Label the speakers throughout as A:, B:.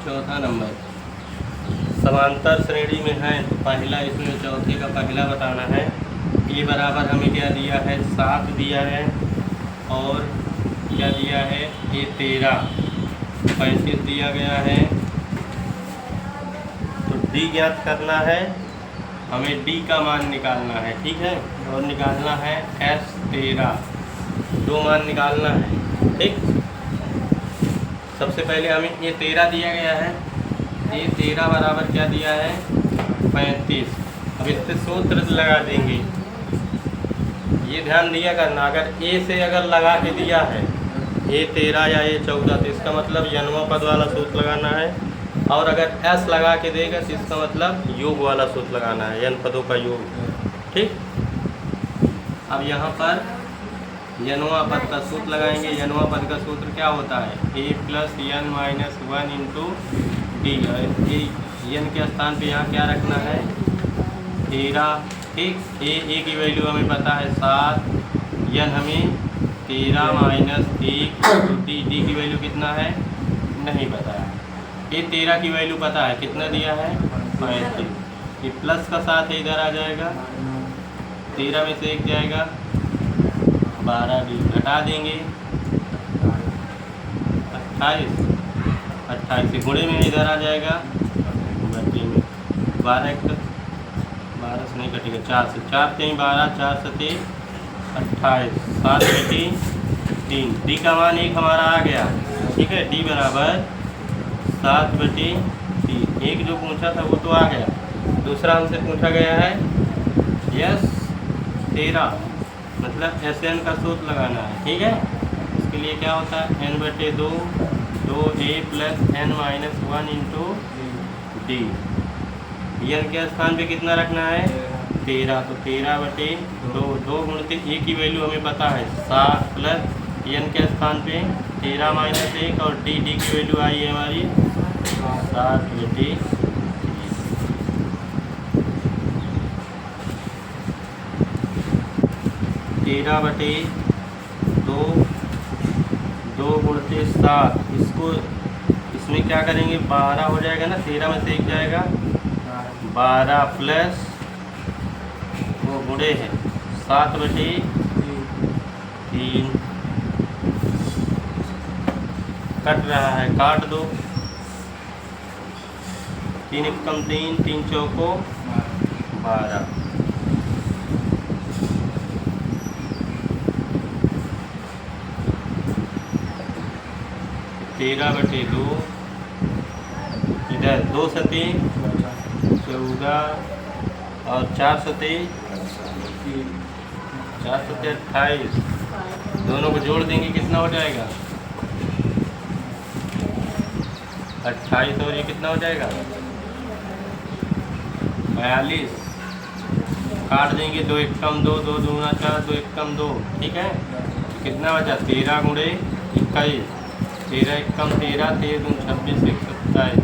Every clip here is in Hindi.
A: चौथा नंबर समांतर श्रेणी में है, तो पहला इसमें चौथे का पहला बताना है। ये बराबर हमें क्या दिया है, 7 दिया है, और क्या दिया है, ये 13, 35 दिया गया है। तो डी ज्ञात करना है, हमें डी का मान निकालना है, ठीक है, और निकालना है एस 13, 2 मान निकालना है, ठीक। सबसे पहले हमें ये 13 दिया गया है, ये 13 बराबर क्या दिया है, 35। अब इससे सूत्र लगा देंगे, ये ध्यान दिया करना, अगर ए से अगर लगा के दिया है ये 13 या ये 14, तो इसका मतलब यनवा पद वाला सूत्र लगाना है, और अगर एस लगा के देगा तो इसका मतलब योग वाला सूत्र लगाना है, यन पदों का योग, ठीक। अब यहाँ पर यनवा पद का सूत्र लगाएंगे। यनवा पद का सूत्र क्या होता है, a plus n minus 1 into d. N के स्थान पे यहाँ क्या रखना है, 13, ठीक। ए की वैल्यू हमें पता है 7, यन हमें 13 माइनस 1, तो डी की वैल्यू कितना है नहीं पता है। ये 13 की वैल्यू पता है, कितना दिया है 35। ये प्लस का साथ इधर आ जाएगा, 13 में से 1 जाएगा, 12 भी घटा देंगे, 28 से गुणे में इधर आ जाएगा, बटे में 12 से नहीं कटेगा, 4 से 4 3 12, 4 7 28, 7 बटे 3। डी का मान 1 हमारा आ गया, ठीक है। डी बराबर 7 बटे 3। एक जो पूछा था वो तो आ गया, दूसरा हमसे पूछा गया है यस 13, मतलब एस एन का सूत्र लगाना है, ठीक है। इसके लिए क्या होता है, एन बटे 2, 2a plus n minus 1 into d. N के स्थान पे कितना रखना है, 13, तो 13 बटे 2, 2 गुणित ए की वैल्यू हमें पता है 7, प्लस एन के स्थान पे 13 माइनस 1, और डी की वैल्यू आई है हमारी 7 बटे 13 बटे 2, 2 गुणते 7, इसको इसमें क्या करेंगे, 12 हो जाएगा ना, 13 में से 1 जाएगा, 12 प्लस वो गुणे है 7 बटे 3, कट रहा है, काट दो, 3 एकम 3, 3 चौको 12, 13 बटे 2, इधर 2 सते 14, और 4 सते 28, दोनों को जोड़ देंगे कितना हो जाएगा, 28, और ये कितना हो जाएगा 42, काट देंगे, 2 एकम 2, 2 दूना 4, 2 एकम 2, ठीक है। कितना बचा, 13 गुणे 21, 13 एकम 13, 13 दून 26, 1 27।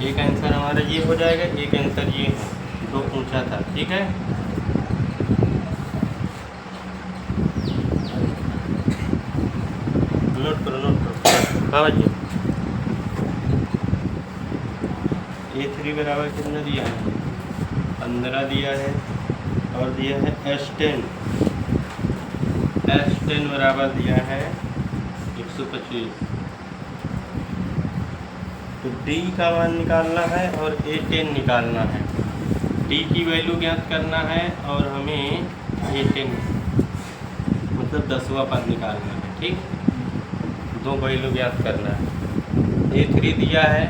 A: एक आंसर हमारा ये हो जाएगा, एक आंसर ये है, 2 पूछा था, ठीक है। नोट करो, हाँ बच्चे। A3 बराबर कितना दिया है, 15 दिया है, और दिया है S10 बराबर दिया है 125। तो D का मान निकालना है और A10 निकालना है। D की वैल्यू ज्ञात करना है, और हमें A10 मतलब 10वां पद निकालना है, ठीक। 2 वैल्यू ज्ञात करना है। A3 दिया है,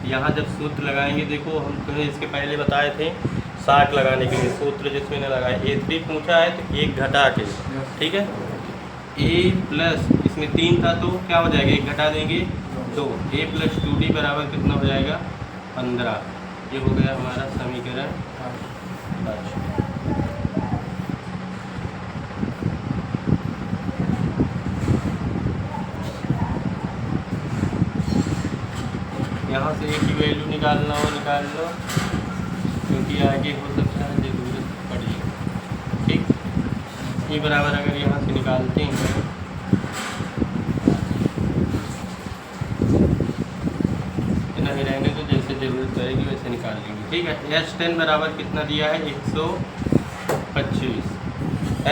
A: यहाँ जब सूत्र लगाएंगे, देखो हम तुम्हें इसके पहले बताए थे 60 लगाने के लिए सूत्र जिसमें ने लगाया। A3 पूछा है तो 1 घटा के, ठीक है। A प्लस इसमें 3 था तो क्या हो जाएगा, 1 घटा देंगे 2, A प्लस 2D बराबर कितना हो जाएगा 15। ये हो गया हमारा समीकरण 5। यहाँ से A की वैल्यू निकालना हो निकाल लो, क्योंकि आगे हो सकता है जरूरत पड़ी, ठीक। ये बराबर अगर यहाँ से निकालते हैं ही रहने तो जैसे ज़रूरत पड़ेगी वैसे निकाल लेंगे। ठीक है, S10 बराबर कितना दिया है 125।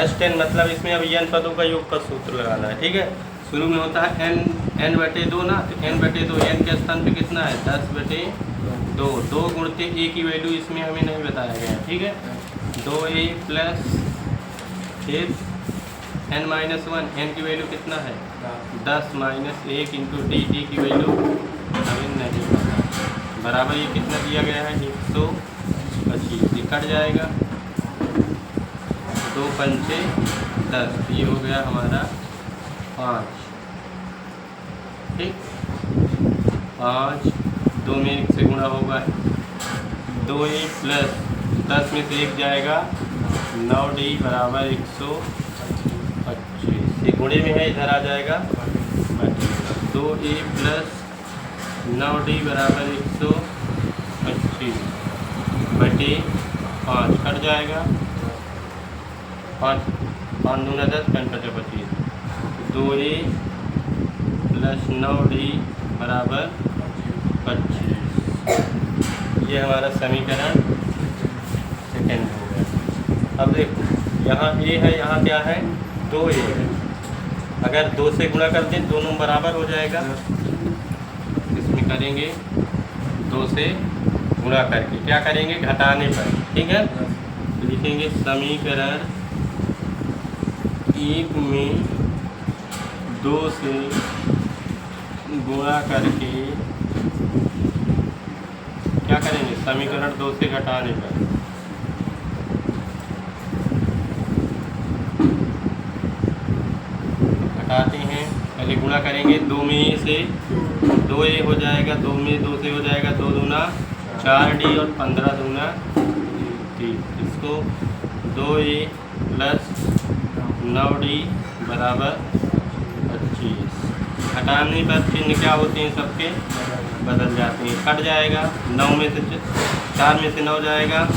A: S10 मतलब इसमें अब n पदों का योग का सूत्र लगाना है। ठीक है, शुरू में होता है n/2 ना, तो n/2 n के स्थान पे कितना है 10/2। 2 गुणते a की वैल्यू इसमें हमें नहीं बताया गया है। ठीक है, 2a प्लस फिर n-1, n की वैल्यू कितना है 10 - 1 इंटू डी की वैल्यू हमें नहीं पता, बराबर ये कितना दिया गया है 125। ये कट जाएगा, 2 पंचे 10, ये हो गया हमारा 5। ठीक, 5 2 में 1 से गुणा होगा 2a प्लस 10 में से 1 जाएगा 9d बराबर 125। ये गुणे में है, इधर आ जाएगा 2a प्लस 9d बराबर 125 बटे 5 कट जाएगा, 5 दूना 10, 5 × 25, 2a प्लस 9d बराबर 25। ये हमारा समीकरण सेकेंड हो गया। अब देखो यहाँ a है, यहाँ क्या है 2a है, अगर 2 से गुणा कर दें दोनों बराबर हो जाएगा। इसमें करेंगे 2 से गुणा करके, क्या करेंगे घटाने पर। ठीक है, लिखेंगे समीकरण 1 में 2 से गुणा करके क्या करेंगे समीकरण 2 से घटाने पर। घटाते हैं, पहले गुणा करेंगे 2 में a से 2a हो जाएगा, 2 में 2 से हो जाएगा 2 दूना 4d और 15 दूना 30। इसको 2a प्लस 9d बराबर 25। घटाने पर चिन्ह क्या होते हैं सबके बदल जाते हैं, कट जाएगा, 9 में से 4 में से 9 जाएगा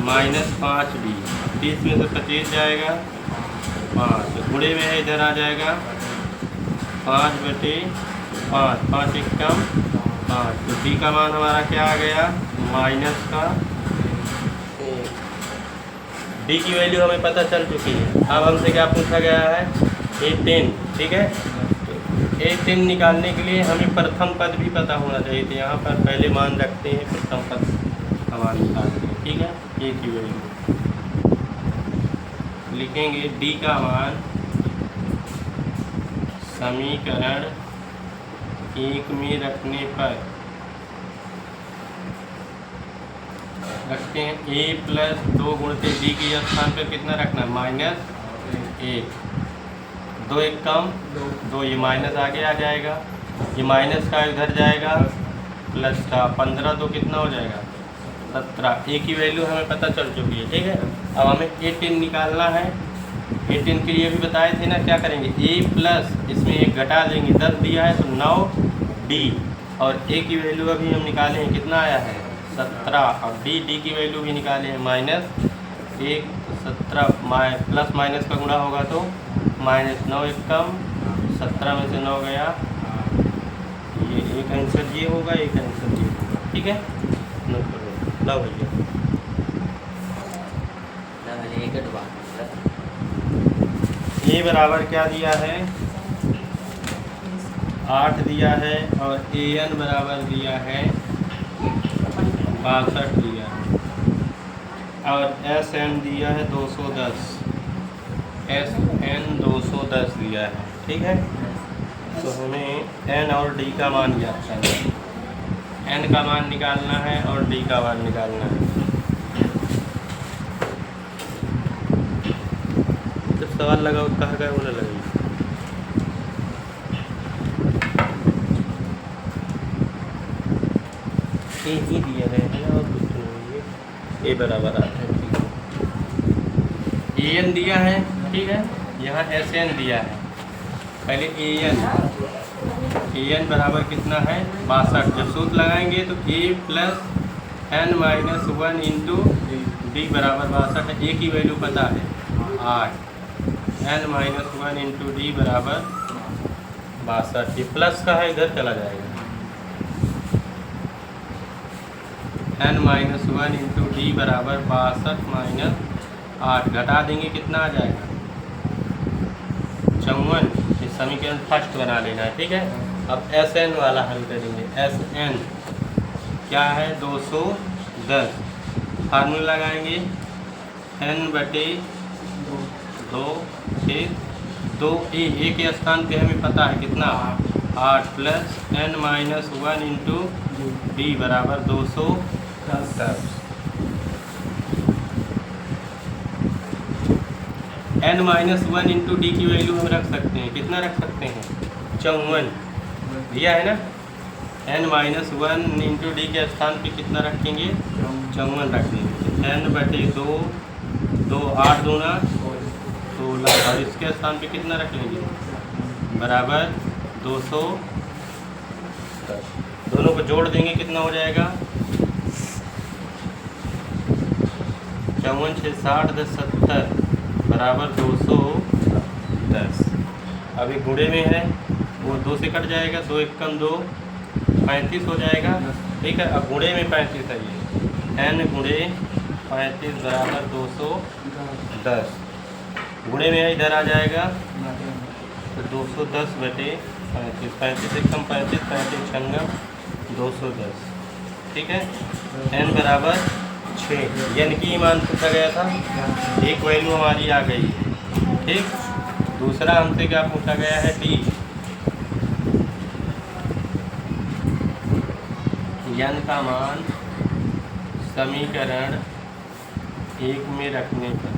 A: -5d, 30 में से 25 जाएगा 5, गुणे में है इधर आ जाएगा 5/5, 5 एक कम 5, तो d का मान हमारा क्या आ गया -1। d की वैल्यू हमें पता चल चुकी है। अब हमसे क्या पूछा गया है A10। ठीक है, तो A10 निकालने के लिए हमें प्रथम पद भी पता होना चाहिए। तो यहाँ पर पहले मान रखते हैं, प्रथम पद का मान निकालते हैं। ठीक है, A की वैल्यू लिखेंगे d का मान समीकरण 1 में रखने पर रखते हैं a प्लस 2 गुणते d के स्थान पर कितना रखना है -1, 2 एक कम 2, ये माइनस आगे आ जाएगा, ये माइनस का इधर जाएगा प्लस का 15, तो कितना हो जाएगा 17। a की वैल्यू हमें पता चल चुकी है। ठीक है, अब हमें A10 निकालना है। A10 के लिए भी बताए थे ना, क्या करेंगे a प्लस इसमें 1 घटा देंगे, 10 दिया है तो 9d, और a की वैल्यू अभी हम निकाले हैं कितना आया है 17। अब d की वैल्यू भी निकाले हैं -1, 17 प्लस माइनस का गुणा होगा तो -9 एक कम 17 में से 9 गया, ये एक आंसर ये होगा, एक आंसर ये होगा। ठीक है, नोट करो लो भैया। ये बराबर क्या दिया है 8 दिया है, और an बराबर दिया है 62 दिया है, और Sn दिया है 210, Sn 210 दिया है। ठीक है, तो हमें n और d का मान ज्ञात करना है, n का मान निकालना है और d का मान निकालना है। जब सवाल लगाओ कहाँ गए बोले लगे, ये ही दिया गया है और कुछ नहीं, ये बराबर आता है। ठीक है, an दिया है। ठीक है, यहाँ Sn दिया है, पहले an बराबर कितना है 62। जब सूत्र लगाएंगे तो a plus n-1 into d बराबर 62 है। a की वैल्यू पता है 8, n-1 इंटू d बराबर 62। ये प्लस का है, इधर चला जाएगा n-1 इंटू डी बराबर 62 माइनस 8। घटा देंगे कितना आ जाएगा 54। इस समीकरण फर्स्ट बना लेना है, ठीक है। अब Sn वाला हल करेंगे। Sn क्या है 210। फार्मूला लगाएंगे n/2 फिर 2 के स्थान पे हमें पता है कितना 8 प्लस n-1 इंटू डी बराबर 210। n-1 इंटू डी की वैल्यू हम रख सकते हैं, कितना रख सकते हैं 54 दिया है ना। n-1 इंटू डी के स्थान पे कितना रखेंगे 54 रख देंगे। n/2 2 8 दूना 16 और इसके स्थान पे कितना रख लेंगे बराबर 210। दोनों को जोड़ देंगे कितना हो जाएगा 54 6 60 10 70 बराबर 210। अभी गुणे में है वो 2 से कट जाएगा, 2 1 कम 2 35 हो जाएगा, ठीक है। अब गुणे में 35 है ये n गुणे 35 बराबर 210। गुणे में इधर आ जाएगा तो 210/35 35 एक कम 35 35 छंगम 210, ठीक है। n बराबर 6 n की मान पूछा गया था, एक वैल्यू हमारी आ गई है, ठीक। दूसरा हमसे क्या पूछा गया है d n का मान समीकरण 1 में रखने पर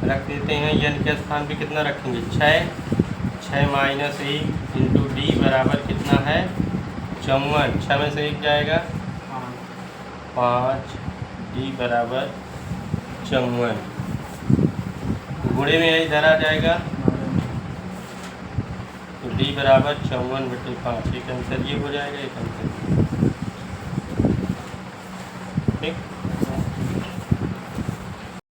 A: रख देते हैं। n के स्थान पे कितना रखेंगे 6 माइनस 1 इंटू डी बराबर कितना है 54। 6 में से 1 जाएगा 5 डी बराबर 54। गुणे में इधर आ जाएगा तो डी बराबर 54/5। एक आंसर ये हो जाएगा, एक आंसर ठीक।